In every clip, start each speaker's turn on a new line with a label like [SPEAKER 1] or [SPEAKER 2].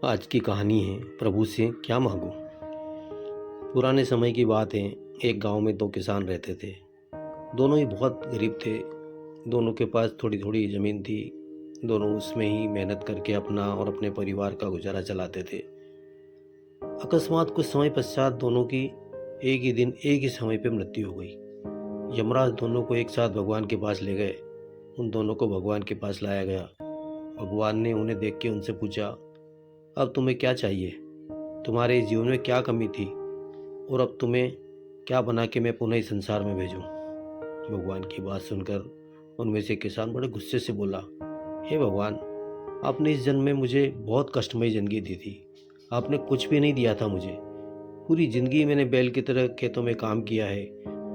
[SPEAKER 1] आज की कहानी है प्रभु से क्या मांगूं। पुराने समय की बात है। एक गांव में दो किसान रहते थे। दोनों ही बहुत गरीब थे। दोनों के पास थोड़ी थोड़ी ज़मीन थी। दोनों उसमें ही मेहनत करके अपना और अपने परिवार का गुजारा चलाते थे। अकस्मात कुछ समय पश्चात दोनों की एक ही दिन एक ही समय पर मृत्यु हो गई। यमराज दोनों को एक साथ भगवान के पास ले गए। उन दोनों को भगवान के पास लाया गया। भगवान ने उन्हें देख के उनसे पूछा, अब तुम्हें क्या चाहिए? तुम्हारे इस जीवन में क्या कमी थी और अब तुम्हें क्या बना के मैं पुनः इस संसार में भेजूं? भगवान की बात सुनकर उनमें से किसान बड़े गुस्से से बोला, हे भगवान, आपने इस जन्म में मुझे बहुत कष्टमयी जिंदगी दी थी। आपने कुछ भी नहीं दिया था मुझे। पूरी जिंदगी मैंने बैल की तरह खेतों में काम किया है।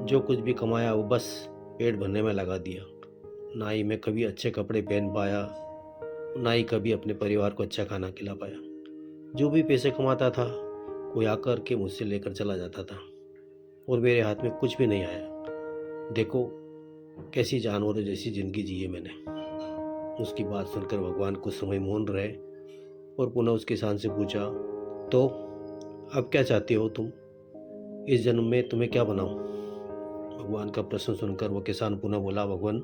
[SPEAKER 1] जो कुछ भी कमाया वो बस पेट भरने में लगा दिया। ना ही मैं कभी अच्छे कपड़े पहन पाया, ना ही कभी अपने परिवार को अच्छा खाना खिला पाया। जो भी पैसे कमाता था कोई आकर के मुझसे लेकर चला जाता था और मेरे हाथ में कुछ भी नहीं आया। देखो कैसी जानवरों जैसी जिंदगी जी है मैंने। उसकी बात सुनकर भगवान कुछ समय मौन रहे और पुनः उस किसान से पूछा, तो अब क्या चाहते हो तुम? इस जन्म में तुम्हें क्या बनाऊं? भगवान का प्रश्न सुनकर वो किसान पुनः बोला, भगवान,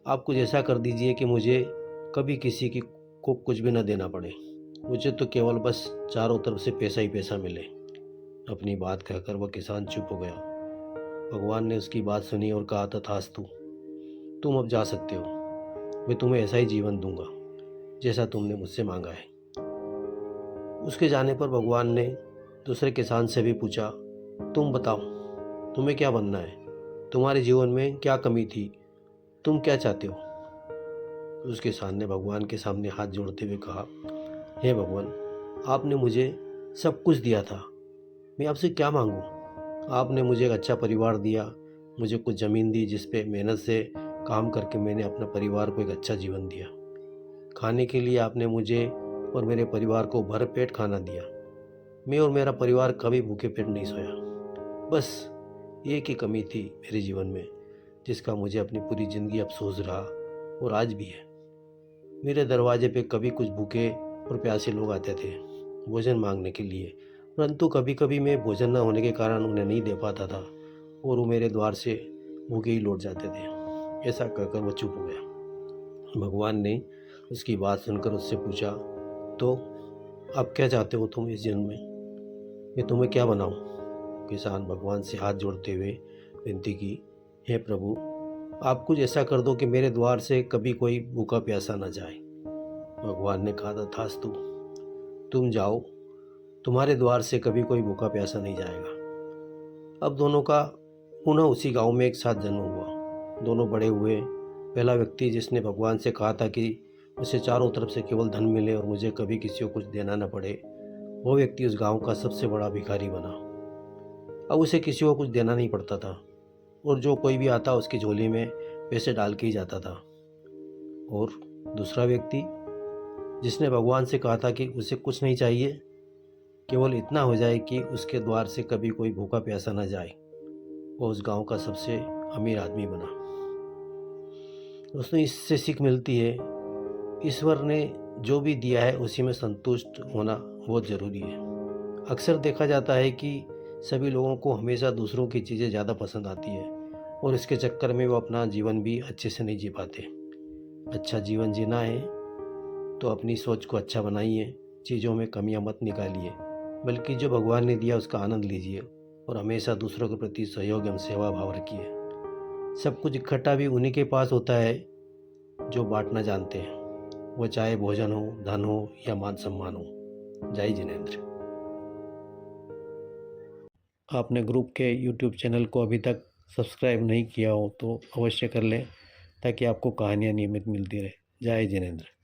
[SPEAKER 1] आप कुछ ऐसा कर दीजिए कि मुझे कभी किसी की को कुछ भी न देना पड़े। मुझे तो केवल बस चारों तरफ से पैसा ही पैसा मिले। अपनी बात कहकर वह किसान चुप हो गया। भगवान ने उसकी बात सुनी और कहा, तथास्तु, तुम अब जा सकते हो। मैं तुम्हें ऐसा ही जीवन दूंगा जैसा तुमने मुझसे मांगा है। उसके जाने पर भगवान ने दूसरे किसान से भी पूछा, तुम बताओ, तुम्हें क्या बनना है? तुम्हारे जीवन में क्या कमी थी? तुम क्या चाहते हो? उस किसान ने भगवान के सामने हाथ जोड़ते हुए कहा, हे भगवान, आपने मुझे सब कुछ दिया था। मैं आपसे क्या मांगूं? आपने मुझे एक अच्छा परिवार दिया, मुझे कुछ ज़मीन दी जिस पे मेहनत से काम करके मैंने अपना परिवार को एक अच्छा जीवन दिया। खाने के लिए आपने मुझे और मेरे परिवार को भर पेट खाना दिया। मैं और मेरा परिवार कभी भूखे पेट नहीं सोया। बस एक ही कमी थी मेरे जीवन में जिसका मुझे अपनी पूरी ज़िंदगी अफसोस रहा और आज भी है। मेरे दरवाजे पे कभी कुछ भूखे और प्यासे लोग आते थे भोजन मांगने के लिए, परंतु कभी कभी मैं भोजन न होने के कारण उन्हें नहीं दे पाता था और वो मेरे द्वार से भूखे ही लौट जाते थे। ऐसा कहकर वो चुप हो गया। भगवान ने उसकी बात सुनकर उससे पूछा, तो अब क्या चाहते हो तुम इस जन्म में? मैं तुम्हें क्या बनाऊं? किसान भगवान से हाथ जोड़ते हुए विनती की, हे प्रभु, आप कुछ ऐसा कर दो कि मेरे द्वार से कभी कोई भूखा प्यासा न जाए। भगवान ने कहा, तथास्तु, तुम जाओ, तुम्हारे द्वार से कभी कोई भूखा प्यासा नहीं जाएगा। अब दोनों का पुनः उसी गांव में एक साथ जन्म हुआ। दोनों बड़े हुए। पहला व्यक्ति जिसने भगवान से कहा था कि उसे चारों तरफ से केवल धन मिले और मुझे कभी किसी को कुछ देना न पड़े, वो व्यक्ति उस गांव का सबसे बड़ा भिखारी बना। अब उसे किसी को कुछ देना नहीं पड़ता था और जो कोई भी आता उसकी झोली में पैसे डाल के ही जाता था। और दूसरा व्यक्ति जिसने भगवान से कहा था कि उसे कुछ नहीं चाहिए, केवल इतना हो जाए कि उसके द्वार से कभी कोई भूखा प्यासा न जाए, वो उस गांव का सबसे अमीर आदमी बना। उसने इससे सीख मिलती है, ईश्वर ने जो भी दिया है उसी में संतुष्ट होना बहुत ज़रूरी है। अक्सर देखा जाता है कि सभी लोगों को हमेशा दूसरों की चीज़ें ज़्यादा पसंद आती है और इसके चक्कर में वो अपना जीवन भी अच्छे से नहीं जी पाते। अच्छा जीवन जीना है तो अपनी सोच को अच्छा बनाइए, चीज़ों में कमियां मत निकालिए, बल्कि जो भगवान ने दिया उसका आनंद लीजिए और हमेशा दूसरों के प्रति सहयोग एवं सेवा भाव रखिए। सब कुछ इकट्ठा भी उन्हीं के पास होता है जो बांटना जानते हैं, वो चाहे भोजन हो, धन हो या मान सम्मान हो। जय जिनेंद्र। आपने ग्रुप के यूट्यूब चैनल को अभी तक सब्सक्राइब नहीं किया हो तो अवश्य कर लें ताकि आपको कहानियाँ नियमित मिलती रहे। जय जिनेंद्र।